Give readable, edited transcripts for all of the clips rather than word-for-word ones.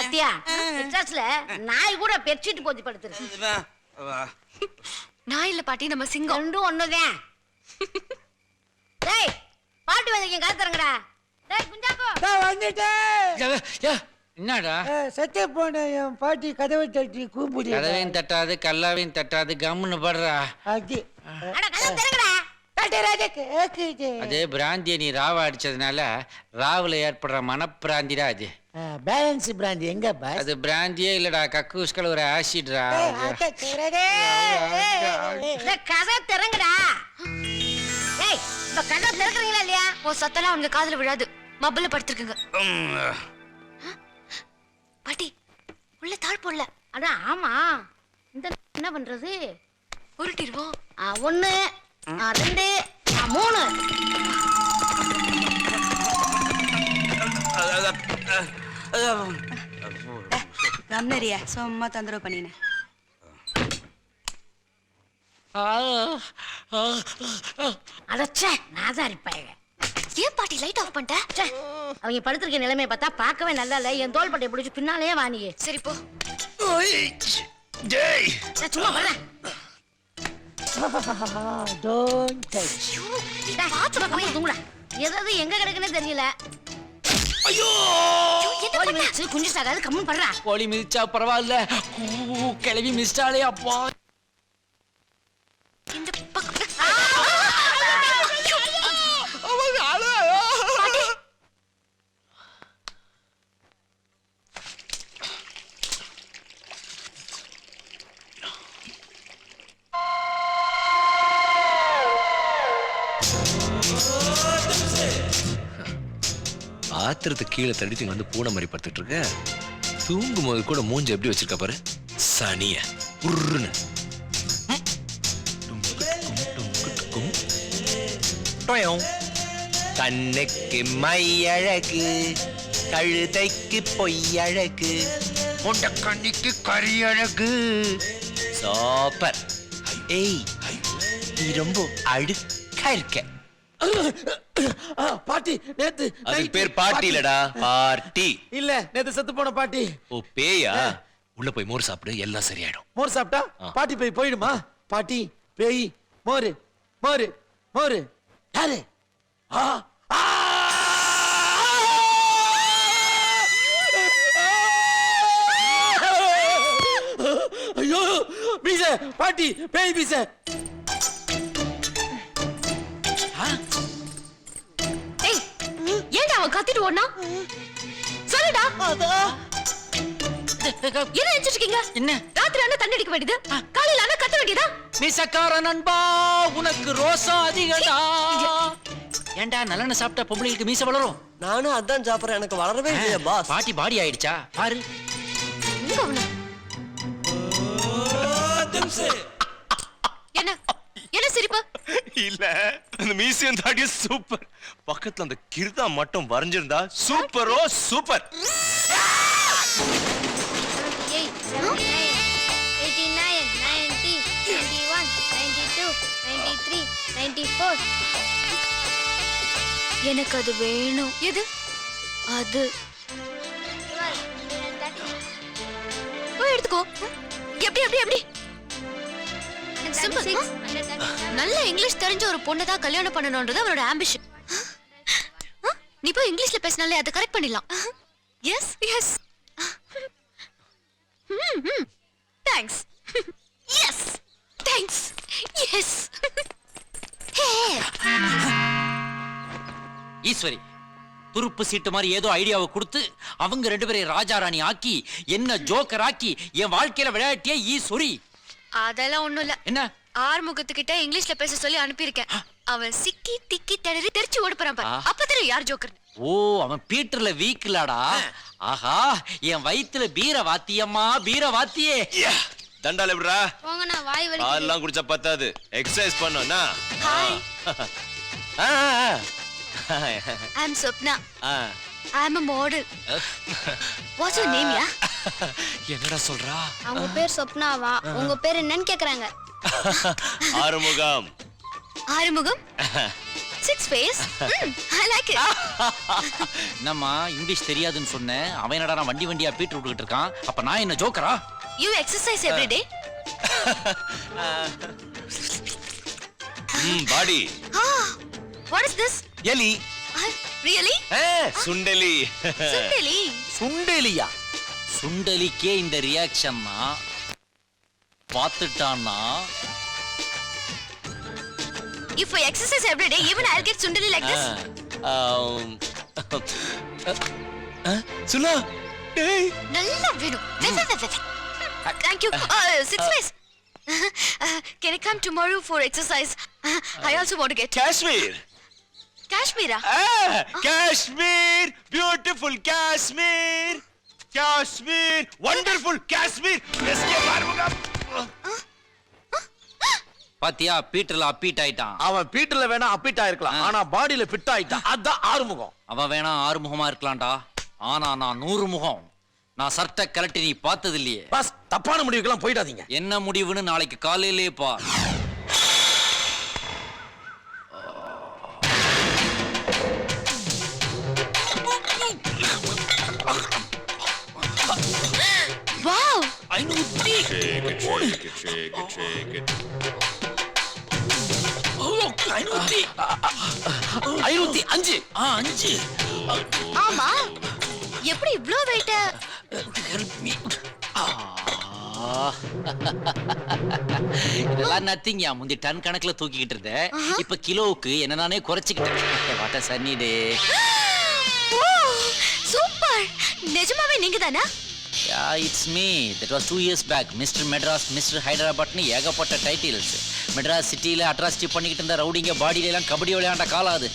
பாத்தியா மெட்ராஸ்ல நாய் கூட பெட்ஷீட் போத்தி படுத்துருக்கு. நாய் இல்ல பாட்டி, நம்ம சிங்கம். ரெண்டும் ஒண்ணுதான். டேய் பாட்டு வந்திருக்கேன், காத்துறங்கடா. டேய் குஞ்சாப்போ வந்துட்டேன். என்னடா செத்து போன என் பாட்டி கதவை தட்டி கூப்பிடு. கதவையும் தட்டாது கல்லாவையும் தட்டாது, கம்முன்னு படுறா. அது அட கதவை திறங்கடா. அது பிராந்திய நீ ராவா அடிச்சதுனால ராவுல ஏற்படுற மனப்பிராந்திடா அது. பேலன்ஸ் பிராந்தி எங்க பாஸ்? அது பிராந்தியே இல்லடா, கக்கூஸ்கள் ஒரு ஆசிட்ரா. கதவை திறங்கடா. டேய் இப்ப கதவை திறக்கறீங்களா இல்லையா? ஓ சத்தலாம் உங்க காதுல விழாது. மப்பல படுத்துருக்குங்க. பாட்டி உள்ள தாழ் போடல. அட ஆமா, இந்த என்ன பண்றது? உருட்டிடுவோம். 1 2 3. ரம்னரியா சும்மா தொந்தரவு பண்ணினேன். அடச்சே நாதாரி பையக. ஏன் பாட்டி லைட் ஆஃப் பண்ணிட்ட? அவங்க படுத்திருக்க நிலைமையை பார்த்தா பார்க்கவே நல்லா இல்ல. என் தோல் பட்டையை பிடிச்சி பின்னாலே வாணியே. சரி போ. சும்மா வரேன். Don't touch. தூங்குடா. எதாவது எங்க கிடக்குன்னு தெரியல. ஐயோ கோழி மிதிச்சு குஞ்சு சாகாது, கம்முன்னு படுறா. கோழி மிதிச்சா பரவாயில்ல, கிளவி மிதிச்சாலே அப்பா. இந்த பக்கம் ஆத்திரத்துக்கு கீழே தடித்து வந்து பூனை மாதிரி படுத்துட்டு இருக்க. தூங்கும் போது கூட மூஞ்ச எப்படி வச்சிருக்க பாரு, சனிய உருன்னு. கண்ணுக்கு மை அழகு, கழுதைக்கு பொய் அழகு, கண்ணிக்கு கறி அழகு. சூப்பர். ஏய் நீ ரொம்ப அழுக்கா இருக்க. பாட்டி நேத்து அதுக்கு பேர் பாட்டி இல்லடா, பார்ட்டி. இல்ல நேத்து செத்து போன பாட்டி. ஓ பேயா? உள்ள போய் மோர் சாப்பிடு, எல்லாம் சரியாயிடும். மோர் சாப்பிட்டா பாட்டி பேய் போயிடுமா? பாட்டி பேய் மோரு மோரு மோரு. யாரு? ஐயோ பீச பாட்டி பேய் பீச. ஏன்டா அவன் கத்திட்டு ஓடுனா? சொல்லுடா. என்ன நினைச்சிட்டு இருக்கீங்க? என்ன ராத்திரி ஆனா தண்ணி அடிக்க வேண்டியது, காலையில ஆனா கத்த வேண்டியதா? மீசக்கார நண்பா, உனக்கு ரோசம் அதிகடா. ஏன்டா நல்லெண்ண சாப்பிட்டா பொம்பளைக்கு மீச வளரும்? நானும் அதான் சாப்பிடுறேன், எனக்கு வளரவே இல்லையா பாஸ். பாட்டி பாடி ஆயிடுச்சா பாரு. என்ன என்ன சிரிப்பு? இல்ல அந்த மியூசியம் தாடி சூப்பர். பக்கத்துல அந்த கிருதா மட்டும் வரைஞ்சிருந்தா சூப்பரோ சூப்பர். 89 90 91 92 93 94. எனக்கு அது வேணும். எது அது? போய் எடுத்துக்கோ. எப்படி எப்படி எப்படி? சிம்பிள். நல்ல இங்கிலீஷ் தெரிஞ்ச ஒரு பொண்ணை தான் கல்யாணம் பண்ணணும்ன்றது அவரோட ஆம்பிஷன். நீ போய் இங்கிலீஷ்ல பேசினாலே அதை கரெக்ட் பண்ணிடலாம். Yes yes. Thanks. Yes thanks. Yes. Eswari துருப்பு சீட்டு மாதிரி ஏதோ ஐடியாவை கொடுத்து அவங்க 2 பேரையும் ராஜா ராணி ஆக்கி என்ன ஜோக்கர் ஆக்கி என் வாழ்க்கையில விளையாட்டிய ஈஸ்வரி. அதெல்லாம் ஒண்ணும் இல்ல. என்ன? ஆறுமுகத்துக்கிட்ட இங்கிலீஷ்ல பேச சொல்லி அனுப்பியிருக்கேன். அவன் சிக்கி திக்கி திணறி தெரிச்சு ஓட போறான் பாரு. அப்ப தெரியும் யார் ஜோக்கர். ஓ அவன் பீட்டர்ல வீக்லடா. ஆஹா என் வயித்துல பீர வாத்தியம்மா, பீர வாத்தியே. தண்டால எப்படிடா? போங்கண்ணா வாய் வலி. அதெல்லாம் குடிச்சா பத்தாது, எக்ஸசைஸ் பண்ணுனா. ஐ அம் சொப்னா. ஐ அம் a model. What's your name ya? என்னடா சொல்றா? அவங்க பேர் சொப்னாவா? உங்க பேர் என்னன்னு கேக்குறாங்க. Arumugam. Arumugam? Six face I like it. என்னம்மா இங்கிலீஷ் தெரியாதுன்னு சொன்னேன், அவன் என்னடா வண்டி வண்டியா பீட் விட்டுக்கிட்டு இருக்கான். அப்ப நான் என்ன ஜோக்கரா? You exercise every day? Body. What is this? எலி. ரியலி? சுண்டலி. சுண்டலி. சுண்டேலியா? சுண்டலிக்கே இந்த ரியாக்ஷன்னா பார்த்துட்டான்னா If I exercise every day, even I'll get sundali like this. சுலா. டேய். நல்லா வேணும். Thank you. Six face. Can I come tomorrow for exercise? I also want to get Kashmir. Kashmir. Kashmir. Beautiful Kashmir. Kashmir. Wonderful Kashmir. எஸ்கே மார்முகம். பாத்தியா, பீட்டர்ல அப்பீட் ஆயிட்டான். அவன் பீட்டர்ல வேணா அப்பீட் ஆயிருக்கலாம், ஆனா பாடியில ஃபிட் ஆயிட்டான். அதான் ஆறுமுகம். அவன் வேணா 6 முகமா இருக்கலாம்டா, ஆனா நான் 100 முகம். நான் சர்ட்ட கலட்டி நீ பார்த்தது இல்லையே. பாஸ், தப்பான முடிவுக்கெல்லாம் போயிடாதீங்க. என்ன முடிவுன்னு நாளைக்கு காலையிலே பார். Wow. 505. 5. ஆமா. எப்படி இவ்ளோ வெயிட்? இதெல்லாம் நத்திங். முந்தி டன் கணக்குல தூக்கிக்கிட்டு இருந்தேன், இப்ப கிலோவுக்கு என்ன நானே குறைச்சிக்கிட்டேன். What a sunny day. Super. நிஜமாவே நீங்கதானா? Yeah, it's me. That was 2 years back. Mr. Madras, Mr. Hyderabad னு ஏகப்பட்ட டைட்டில்ஸ். மெட்ராஸ் சிட்டில அட்ராசிட்டி பண்ணிக்கிட்டு இருந்த ரவுடிங்க பாடியில எல்லாம் கபடி விளையாண்ட காலாது.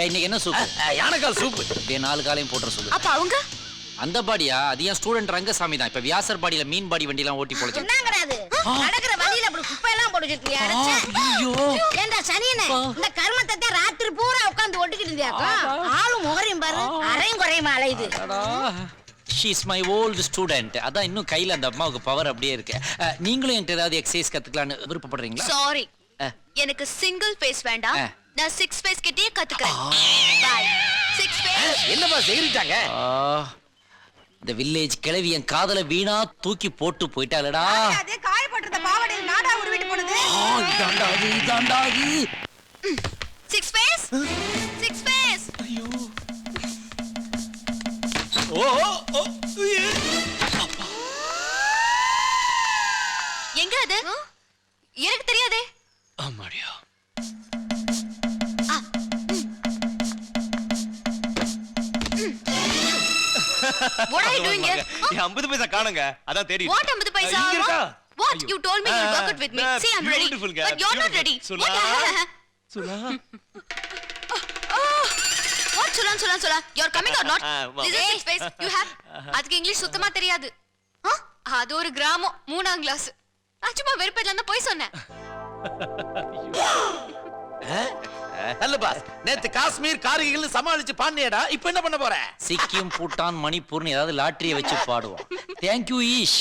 இன்னைக்கு என்ன சூப்பு? யானைக்கால் சூப்பு. அப்படியே 4 காலையும் போட்டுற சொல்லு. அப்ப அவங்க அந்த பாடியா? அது ஏன் ஸ்டூடெண்ட் ரங்கசாமி தான். இப்ப வியாசர் பாடியில மீன் பாடி வண்டி எல்லாம் ஓட்டி போலச்சு. என்னங்கறாது? நடக்கிற வழியில அப்படி குப்பை எல்லாம் போட்டு வச்சிருக்கியா? ஐயோ. ஏண்டா சனியனே, இந்த கர்மத்தை தான் ராத்திரி பூரா உட்கார்ந்து ஒட்டிக்கிட்டு இருந்தியாக்கா? ஆளும் முகரையும் பாரு, அரையும் குறையுமா அலையுது. She is my old student. அதான் இன்னும் கையில அந்த அம்மாவுக்கு பவர் அப்படியே இருக்கு. நீங்களும் என்கிட்ட ஏதாவது எக்ஸசைஸ் கத்துக்கலாம்னு விருப்பப்படுறீங்களா? சாரி, எனக்கு சிங்கிள் ஃபேஸ் வேண்டாம். நான் சிக்ஸ் ஃபேஸ் கிட்டே கத்துக்கிறேன். பை. Six face. என்னப்பா செய்றிட்டாங்க? இந்த வில்லேஜ் கிழவி என் காதல வீணா தூக்கி போட்டு போயிட்டாளடா. அதே காயப்பட்டிருந்த பாவாடையில் நாடா உருவிட்டு போனது. இதாண்டா அது. Six face. Six face. எங்க அது? எனக்கு தெரியாதே. ஆமாடியா. What are you doing here? 50 பைசா காணுங்க, அதான் தேடி. What 50 paisa? இங்க இருக்கா? What? You told me you'll work it with me. See, I'm ready. Beautiful girl. But you're not ready. Sula. சுலா. What? Sula. You're coming or not? Wow. This is six face. You have. அதுக்கு English சுத்தமா தெரியாது. அது ஒரு கிராமம் 3ஆம் class. நான் சும்மா வெறுப்பேட்ல தான் போய் சொன்னேன். நல்ல பாஸ், நேத்து காஷ்மீர் கார்கில்னு சமாளிச்சு பாண்டியடா. இப்போ என்ன பண்ண போற? சிக்கிம், பூட்டான், மணிப்பூர்னு ஏதாவது லாட்டரியை வச்சு பாடுவோம். Thank you ஈஷ்.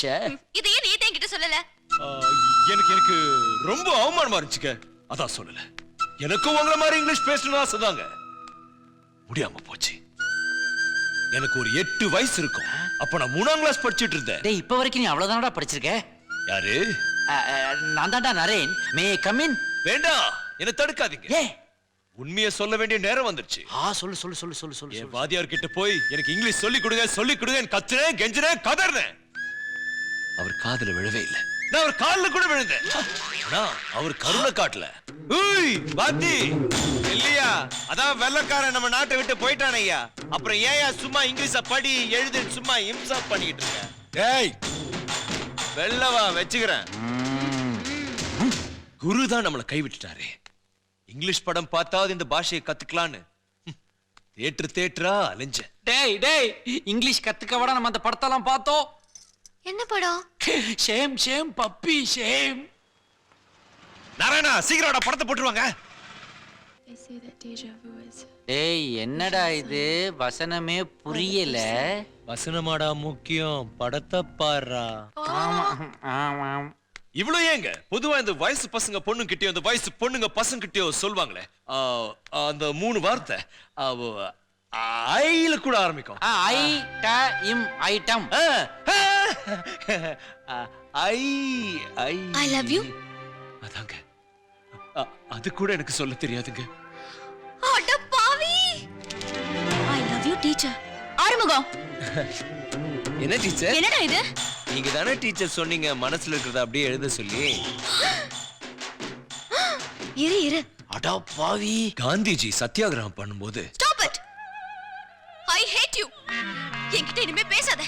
இது ஏன் நீ என்கிட்ட சொல்லல? எனக்கு ரொம்ப அவமானமா இருந்துச்சுங்க, அதான் சொல்லல. எனக்கு உங்கள மாதிரி இங்கிலீஷ் பேசணும்னு ஆசைதாங்க, முடியாம போச்சு. எனக்கு ஒரு 8 வயசு இருக்கும். அப்ப நான் 3ஆம் கிளாஸ் படிச்சிட்டு இருந்தேன். டேய், இப்ப வரைக்கும் நீ அவ்வளவுதானடா படிச்சிருக்க? யாரு? நான் தான்டா நரேன். May come in? வேண்டாம், என்ன தடுக்காதீங்க. ஏ, உண்மையை சொல்ல வேண்டிய நேரம் வந்துருச்சு. சொல்லு. என் வாத்தியார் கிட்ட போய் எனக்கு இங்கிலீஷ் சொல்லி கொடுங்க கத்துறேன், கெஞ்சுறேன், கதறேன். அவர் காதுல விழவே இல்லை. நான் அவர் கால்ல கூட விழுந்தேன். அவர் கருணை காட்டல. ஏய் வாத்தி இல்லையா, அதான் வெள்ளக்காரன் நம்ம நாட்டை விட்டு போயிட்டான் ஐயா. அப்புறம் ஏயா சும்மா இங்கிலீஷ படி எழுது சும்மா இம்சா பண்ணிக்கிட்டு இருக்க? ஏய் வெள்ளவா வச்சுக்கிறேன். குரு தான் நம்மளை கைவிட்டுட்டாரு. இங்கிலீஷ் படம் பார்த்தாவது இந்த பாஷையை கத்துக்கலான்னு தேட்டரா அலைஞ்ச. டேய் இங்கிலீஷ் கத்துக்க விட நம்ம அந்த படத்தெல்லாம் பார்த்தோம். என்ன படம்? Shame puppy shame. நாராயணா சீக்கிரம்டா படத்தை போட்டுருவாங்க. டேய் என்னடா இது, வசனமே புரியல. வசனமாடா முக்கியம், படத்தை பாருடா. ஆமா. இவ்வளவு ஏங்க பொதுவா இந்த வயசு பசங்க பொண்ணு கிட்டயோ இந்த வயசு பொண்ணுங்க பசங்க கிட்டயோ சொல்வாங்களே அந்த 3 வார்த்தை ஐல கூட ஆரம்பிக்கும். Item I love you. அதாங்க அது கூட எனக்கு சொல்ல தெரியாதுங்க. அட பாவி. I love you teacher. Arumugam. என்ன டீச்சர்? என்னடா இது? நீங்க தானே டீச்சர் சொன்னீங்க மனசுல இருக்கிறத அப்படியே எழுத சொல்லி. இரு. அட பாவி. காந்திஜி சத்தியாகிரகம் பண்ணும்போது Stop it. I hate you. என்கிட்ட இனிமே பேசாத.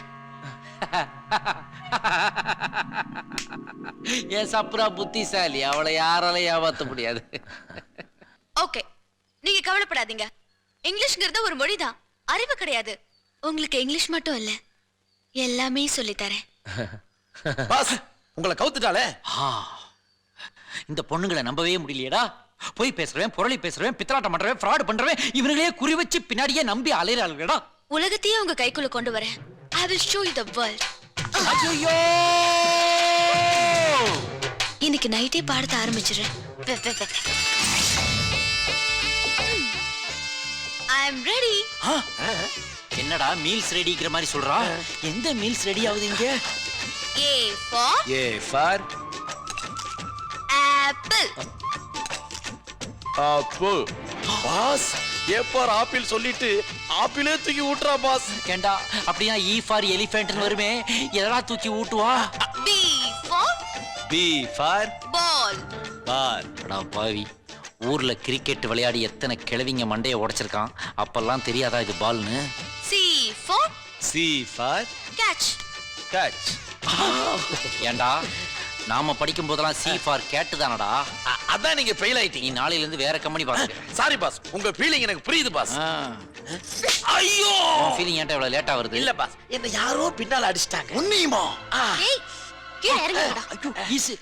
ஏன் சப்ரா புத்திசாலி, அவளை யாராலையும் ஏமாத்த முடியாது. ஓகே, நீங்க கவலைப்படாதீங்க. இங்கிலீஷ்ங்கிறது ஒரு மொழிதான், அறிவு கிடையாது. உங்களுக்கு இங்கிலீஷ் மட்டும் இல்ல, எல்லாமே சொல்லி தரேன். பாஸ் உங்களை கவுத்துட்டாலே. இந்த பொண்ணுங்களை நம்பவே முடியலையடா. போய் பேசுறேன், புரளி பேசுறேன், பித்தலாட்டம் பண்றேன், ஃப்ராட் பண்றேன், இவங்களே குறி வச்சு பின்னாடியே நம்பி அலையறாளுடா. உலகத்தையே உங்க கைக்குள்ள கொண்டு வரேன். I will show you the world. ஐயோ! இன்னைக்கு நைட்டே பாடத்த ஆரம்பிச்சிடுறேன். I am ready. என்னடா மீல்ஸ் ரெடிங்கிற மாதிரி சொல்றா? எந்த மீல்ஸ் ரெடி ஆகுது இங்க? A for apple. Apple. Boss A for apple சொல்லிட்டு ஆப்பிளே தூக்கி ஊட்டுறா பாஸ். கேண்டா அப்படியே ஈ ஃபார் எலிஃபென்ட்னு வருமே, எதடா தூக்கி ஊட்டுவா? B for ball. அடா பாவி, ஊர்ல கிரிக்கெட் விளையாடி எத்தனை கிழவிங்க மண்டைய உடைச்சிருக்கான். அப்பெல்லாம் தெரியாதா இது பால்னு? C for catch. ஏண்டா நாம படிக்கும் போதெல்லாம் சி ஃபார் கேட் தானடா. அதான் நீங்க ஃபெயில் ஆயிட்டீங்க. நீ நாளையில இருந்து வேற கம்பெனி பாருங்க. சாரி பாஸ், உங்க ஃபீலிங் எனக்கு புரியுது பாஸ். ஐயோ, ஃபீலிங் ஏன்டா இவ்வளவு லேட்டா வருது? இல்ல பாஸ், என்ன யாரோ பின்னால அடிச்சிட்டாங்க. உன்னியுமா? ஏய், கீழ இறங்குடா. ஐயோ ஈஸ்.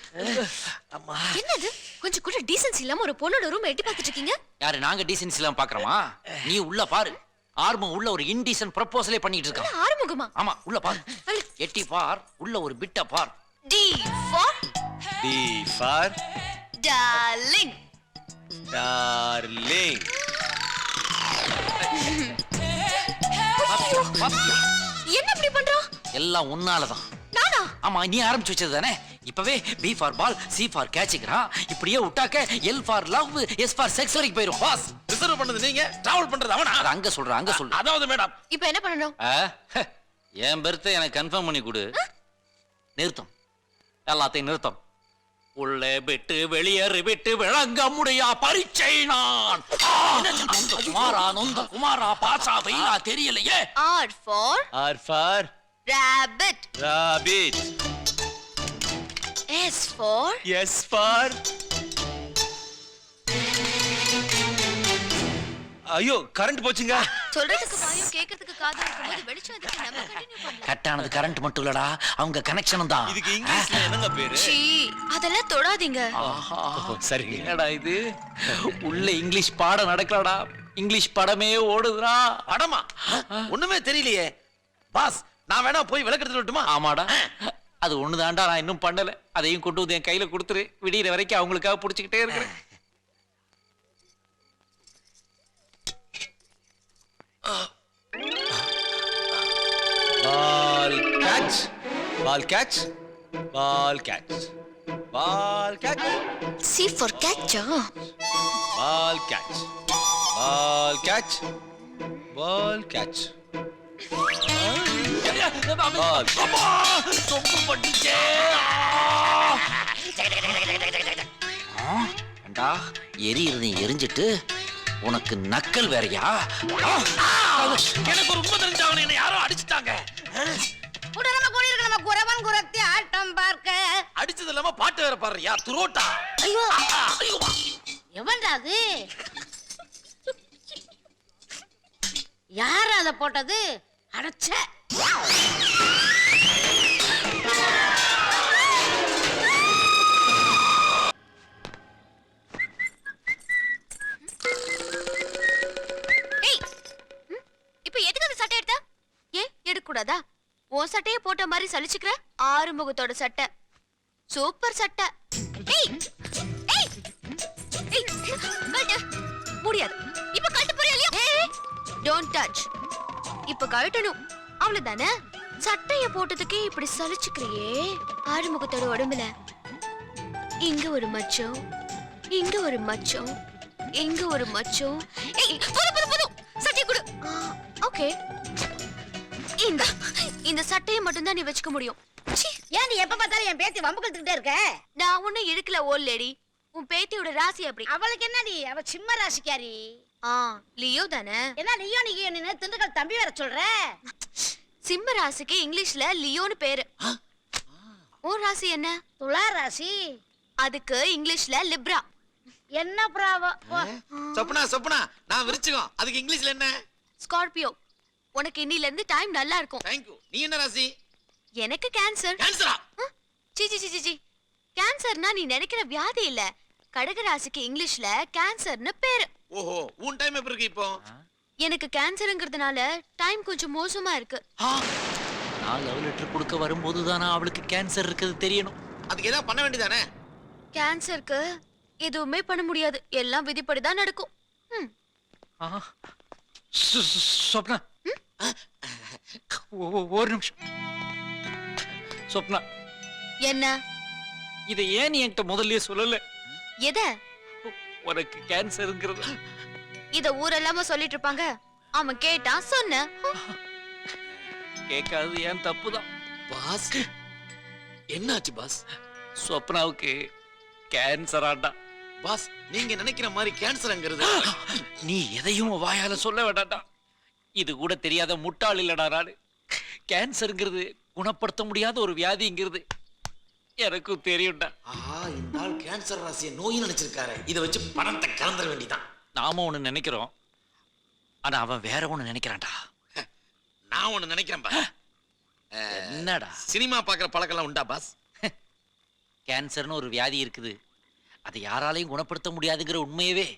அம்மா என்னது? கொஞ்சம் கூட டீசன்சி இல்லாம ஒரு பொண்ணோட ரூம் எட்டி பார்த்துட்டு இருக்கீங்க? யாரு நாங்க டீசன்சி எல்லாம் பாக்குறோமா? நீ உள்ள பாரு. ஆர்மம் உள்ள ஒரு இன்டீசன்ட் ப்ரொபோசலே பண்ணிட்டு இருக்கான். ஆறுமுகமா? ஆமா உள்ள பாரு. எட்டி பார், உள்ள ஒரு பிட்ட பார். D for darling. என்ன இப்படி பண்றோம்? எல்லாம் உன்னாலதான். நானா? ஆமா, நீ ஆரம்பிச்சு வச்சது தானே. இப்பவே B for ball, C for கேட்ச்ங்கறான். இப்படியே விட்டாக்க L for love, S for sex வரைக்கும் போயிரும். பாஸ் ரிசர்வ் பண்ணது நீங்க, டிராவல் பண்றது அவனா? அங்க சொல்ற. அதாவது மேடம், இப்போ என்ன பண்ணனும்? என் பெர்த்தை எனக்கு கன்ஃபார்ம் பண்ணி கொடு. நிறுத்தம், எல்லாத்தையும் நிறுத்தம். உள்ளே விட்டு வெளியேறி விட்டு விளங்க முடியா பரீட்சை நான். நொந்த குமாரா பாசா வெயிலா தெரியலையே. R for rabbit. S for ஐயோ கரண்ட் போச்சுங்க. சொல்றதுக்கு வாயும் கேக்குறதுக்கு காதும் இருக்கும்போது வெளிச்சம் எதுக்கு? நம்ம கண்டினியூ பண்ணலாம். கட்டானது கரண்ட் மட்டும் இல்லடா, அவங்க கனெக்ஷனும் தான். இதுக்கு இங்கிலீஷ்ல என்னங்க பேரு? சீ, அதெல்லாம் தொடாதீங்க. சரிங்க. என்னடா இது? உள்ள இங்கிலீஷ் பாடம் நடக்கலடா, இங்கிலீஷ் படமே ஓடுதுடா. படமா? ஒண்ணுமே தெரியலையே. பாஸ் நான் வேணா போய் விளக்கெடுத்து வரட்டுமா? ஆமாடா, அது ஒண்ணுதான்டா நான் இன்னும் பண்ணல. அதையும் கொண்டு வந்து என் கையில கொடுத்துரு. விடியற வரைக்கும் அவங்களுக்காக புடிச்சுக்கிட்டே இருக்கிறேன். Ball catch. C for catch. Ball catch. எரியிறது எரிஞ்சிட்டு உனக்கு நக்கல் வேறையா? எனக்கு ஒரு உண்மை தெரிஞ்சாங்க, என்ன யாரோ அடிச்சுட்டாங்க. உடனே கோடிருக்கு நம்ம குறவன் குறத்தி ஆட்டம் பார்க்க. அடிச்சது இல்லாம பாட்டு வேற பாடுறியா? துரோட்டா. ஐயோ ஐயோ, எவன்டா அது? யார் அத போட்டது? அடச்ச. ஏய், இப்போ எதுக்கு அந்த சட்டை எடுத்த? ஏன் எடுக்க கூடாதா? ஓ சட்டையே போட்ட மாதிரி சலிச்சுக்கிற? ஆறுமுகத்தோட சட்டை சூப்பர் சட்டை. ஏய் ஏய் ஏய் கழட்டு. முடியாது. இப்ப கழட்ட போறியா இல்லையா? Don't touch. இப்ப கழட்டணும். அவ்வளவுதானே? சட்டைய போட்டதுக்கே இப்படி சலிச்சுக்கிறியே. ஆறுமுகத்தோட உடம்புல இங்க ஒரு மச்சம், இங்க ஒரு மச்சம், இங்க ஒரு மச்சம். ஏய் போதும் சட்டை கொடு. ஓகே, இந்த சட்டையை மட்டும் தான் நீ வச்சுக்க முடியும். ஏன் நீ எப்ப பார்த்தாலும் என் பேத்தி வம்பு கழுத்துக்கிட்டே இருக்க? நான் ஒன்னும் இழுக்கல ஓல் லேடி. உன் பேத்தியோட ராசி அப்படி. அவளுக்கு என்னடி? அவ சிம்ம ராசிக்காரி. லியோ தானே? என்ன லியோ நீ திண்டுக்கல் தம்பி வர சொல்ற? சிம்ம ராசிக்கு இங்கிலீஷ்ல லியோன்னு பேரு. உன் ராசி என்ன? துலா ராசி. அதுக்கு இங்கிலீஷ்ல லிப்ரா. என்ன பிராவோ? சொப்னா நான் விருச்சிகம். அதுக்கு இங்கிலீஷ்ல என்ன? ஸ்கார்பியோ. உனக்கு இன்னில இருந்து டைம் நல்லா இருக்கும். Thank you. நீ என்ன ராசி? எனக்கு கேன்சர். கேன்சரா? சி கேன்சர்னா நீ நினைக்கிற வியாதி இல்ல. கடக ராசிக்கு இங்கிலீஷ்ல கேன்சர்னு பேரு. ஓஹோ, உன் டைம் எப்படி இருக்கு இப்போ? எனக்கு கேன்சர்ங்கிறதுனால டைம் கொஞ்சம் மோசமா இருக்கு. நான் லவ் லெட்டர் கொடுக்க வரும்போது தானே அவளுக்கு கேன்சர் இருக்குது தெரியணும். அதுக்கு ஏதாவது பண்ண வேண்டியதானே? கேன்சருக்கு எதுவுமே பண்ண முடியாது. எல்லாம் விதிப்படி தான் நடக்கும். சொப்னா, ஒரு நிமிஷம். சொப்னா, என்ன? இதை ஏன் நீ என்கிட்ட முதல்லயே சொல்லல? எத? உனக்கு கேன்சர்ங்கிறது. இத ஊரெல்லாம சொல்லிட்டு இருப்பாங்க. அவன் கேட்டான், சொன்ன. கேட்காது ஏன் தப்புதான். பாஸ், என்னாச்சு பாஸ்? சொப்னாவுக்கு கேன்சர் ஆண்டா. பாஸ், நீங்க நினைக்கிற மாதிரி கேன்சர்ங்கிறது நீ எதையும் வாயால சொல்ல வேண்டாம்டா. இது கூட தெரியாத முட்டாள் இல்லடா நானு. கேன்சர்ங்கிறது குணப்படுத்த முடியாத ஒரு வியாதிங்கிறது எனக்கும் தெரியும்டா. இந்த ஆள் கேன்சர் ராசியை நோய் நினைச்சிருக்காரு. இதை வச்சு பணத்தை கலந்துட வேண்டியதான். நாம ஒண்ணு நினைக்கிறோம், ஆனா அவன் வேற ஒண்ணு நினைக்கிறான்டா. நான் ஒண்ணு நினைக்கிறேன் பாஸ். என்னடா? சினிமா பாக்குற பழக்கம் உண்டா பாஸ்? கேன்சர்னு ஒரு வியாதி இருக்குது, அதை யாராலையும் குணப்படுத்த முடியாதுங்கிற உண்மையவே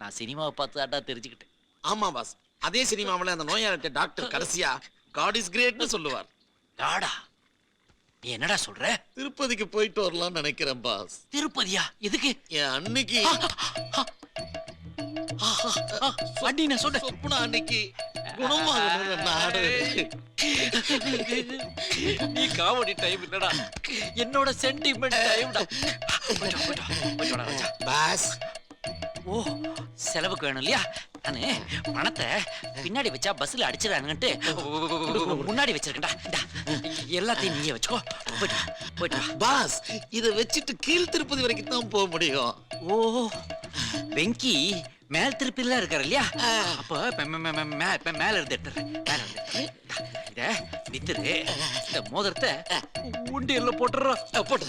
நான் சினிமாவை பார்த்து தாண்டா தெரிஞ்சுக்கிட்டேன். ஆமா பாஸ், அதே சினிமாவில் அந்த நோயாளிட்ட டாக்டர் கடைசியா காட் இஸ் கிரேட்னு சொல்லுவார். டாடா, நீ என்னடா சொல்ற? திருப்பதிக்கு போயிட்டு வரலாம்னு நினைக்கிறேன் பாஸ். திருப்பதியா? எதுக்கு? என் அன்னைக்கு அண்ணி நான் சொல்றேன். சொப்னா அன்னைக்கு குணமாகணும் நாடு. நீ காமெடி டைம் இல்லடா, என்னோட சென்டிமெண்ட் டைம்டா. பாஸ், ஓ, செலவுக்கு வேணும் இல்லையா? நானு பணத்தை பின்னாடி வச்சா பஸ்ல அடிச்சிடானுங்கன்ட்டு முன்னாடி வச்சிருக்கேன்டா. எல்லாத்தையும் நீயே வச்சுக்கோ. போயிட்டு பாஸ், இத வச்சுட்டு கீழ் திருப்பதி வரைக்கும் தான் போக முடியும். ஓ, வெங்கி மேல் திருப்பில இருக்காரு இல்லையா? அப்ப மேல இருந்து எடுத்துறேன். இத வித்துரு. இந்த மோதிரத்தை உண்டியல்ல போட்டுறா.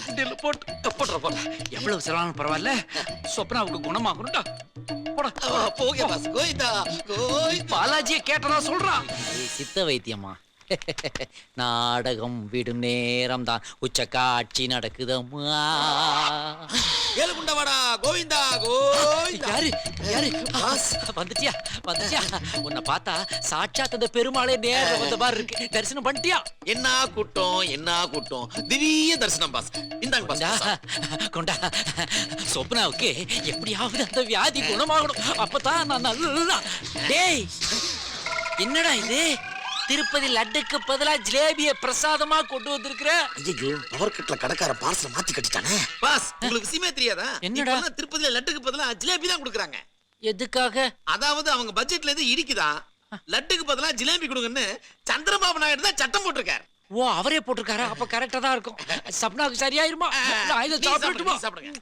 உண்டியல்ல போட்டுற. எவ்வளவு செலவான பரவாயில்ல, சொப்னாவுக்கு குணமாகணும்டா. போக பாஸ். கோயிந்தா கோயிந்தா. பாலாஜியை கேட்டதா சொல்றான். சித்த வைத்தியமா? நாடகம் விடும் நேரம் தான், உச்ச காட்சி நடக்குதம்மா. ஏழுகுண்டவாடா கோவிந்தா கோவிந்தா. யாரு பாஸ்? வந்துட்டியா? உன்னை பார்த்தா சாட்சாத் அந்த பெருமாளே நேர்ல வந்த மாதிரி இருக்கு. தரிசனம் பண்ணிட்டியா? என்ன கூட்டம், திவ்ய தரிசனம் பாஸ். இந்தாங்க பாஸ். கொண்டா. சொப்னாவுக்கு எப்படியாவது அந்த வியாதி குணமாகணும். அப்பதான் நான் நல்லா. டேய், என்னடா இது? திருப்பதி லட்டுக்கு பதிலா ஜிலேபிய பிரசாதமா கொண்டு வந்திருக்கிற. ஐயோ, பவர் கட்ல கடைக்கார பார்சல் மாத்தி கட்டிட்டானே. பாஸ், உங்களுக்கு விஷயமே தெரியாதா? என்னடா? திருப்பதியில லட்டுக்கு பதிலா ஜிலேபி தான் கொடுக்குறாங்க. எதுக்காக? அதாவது அவங்க பட்ஜெட்ல இருந்து இடிக்குதா, லட்டுக்கு பதிலா ஜிலேபி கொடுங்கன்னு சந்திரபாபு நாயுடு தான் சட்டம் போட்டிருக்காரு. ஓ, அவரே போட்டிருக்காரா? அப்ப கரெக்டா தான் இருக்கும். சப்னாவுக்கு சரியாயிருமா? சாப்பிடுங்க.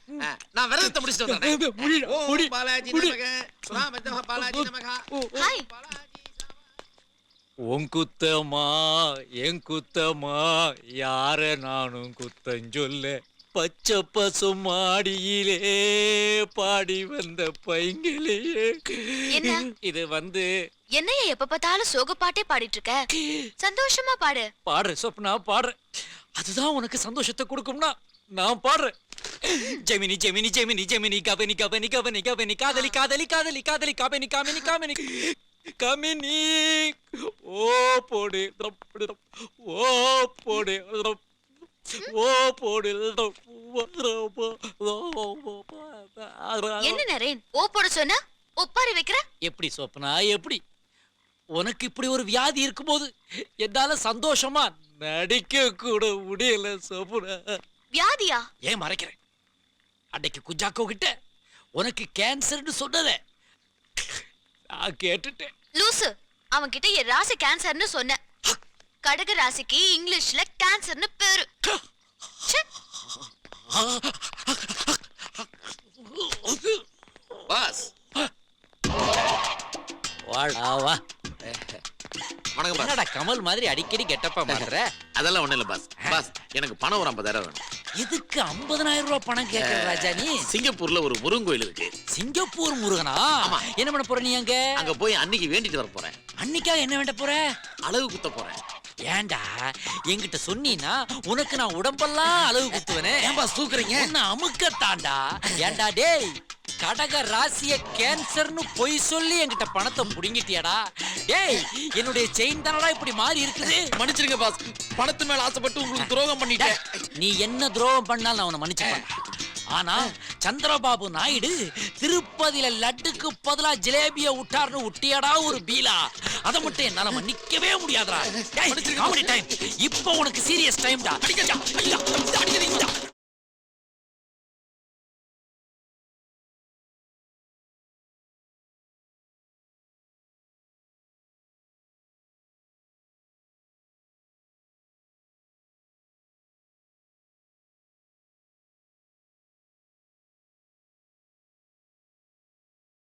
நான் விரதத்தை முடிச்சிட்டு வந்துறேன். ஓம் பாலாஜி நமக, சுராமஜ்ஜஹ பாலாஜி நமக. ஹாய். உன் குத்தமா என் குத்தமா, யார நானும் குத்தஞ்சொல்ல. பச்சை பசு மாடியிலே பாடி வந்த பைங்கிலேயே. என்ன? இது வந்து என்னைய எப்ப பார்த்தாலும் சோக பாட்டே பாடிட்டு இருக்க? சந்தோஷமா பாடு. பாடுற சொப்னா, பாடுறேன். அதுதான் உனக்கு சந்தோஷத்தை கொடுக்கும்னா நான் பாடுறேன். ஜெமினி ஜெமினி ஜெமினி ஜெமினி கபனி கபனி கபனி கபனி காதலி காதலி காதலி காதலி கபனி காமினி காமினி கமினி. ஓ போடு, ஓ போடு. ஓ போடில் என்ன நரேன் ஓ போட சொன்னா ஒப்பாரி வைக்கிற? எப்படி சொப்பனா எப்படி? உனக்கு இப்படி ஒரு வியாதி இருக்கும்போது என்னால சந்தோஷமா நடிக்க கூட முடியல சொப்பனா. வியாதியா? ஏன் மறைக்கிறேன்? அன்னைக்கு குஜாக்கோ கிட்ட உனக்கு கேன்சர்னு சொன்னதே நான் கேட்டுட்டேன். லூசு, அவன் கிட்ட என் ராசி கேன்சர்னு சொன்ன. கடக ராசிக்கு இங்கிலீஷ்ல கேன்சர்னு பேரு. ச்சே. பாஸ் வாடா வா. வணக்கம் பாஸ். என்னடா கமல் மாதிரி அடிக்கடி கெட்டப்பா மாத்துற? அதெல்லாம் ஒண்ணு இல்ல பாஸ். பாஸ் எனக்கு பணம் ஒரு 50,000 வேணும். எதுக்கு 50,000 ரூபாய் பணம் கேட்கிற ராஜா நீ? சிங்கப்பூர்ல ஒரு முருகன் கோயில் இருக்கு. சிங்கப்பூர் முருகனா? ஆமா. என்ன பண்ண போற நீ அங்க? அங்க போய் அன்னைக்கு வேண்டிட்டு வர போறேன். அன்னைக்கா என்ன வேண்ட போற? அழகு குத்த போறேன். ஏன்டா என்கிட்ட சொன்னீனா உனக்கு நான் உடம்பெல்லாம் அளவு குத்துவனே. ஏன் பாஸ் தூக்குறீங்க? என்ன அமுக்கத்தாண்டா. ஏன்டா டேய், கடக ராசிய கேன்சர்னு பொய் சொல்லி என்கிட்ட பணத்தை புடுங்கிட்டியாடா. டேய், என்னுடைய செயின் தானடா இப்படி மாறி இருக்குது. மன்னிச்சிருங்க பாஸ். பணத்து மேல ஆசைப்பட்டு உங்களுக்கு துரோகம் பண்ணிட்டேன். நீ என்ன துரோகம் பண்ணாலும் நான் உன்னை மன்னிச்சுப்பேன். ஆனா சந்திரபாபு நாயுடு திருப்பதியில லட்டுக்கு பதிலா ஜிலேபிய விட்டார்னு விட்டியடா ஒரு பீலா. அதை மட்டும் என்னால மன்னிக்கவே முடியாதுடா. Comedy time. இப்போ உனக்கு சீரியஸ் டைம்டா.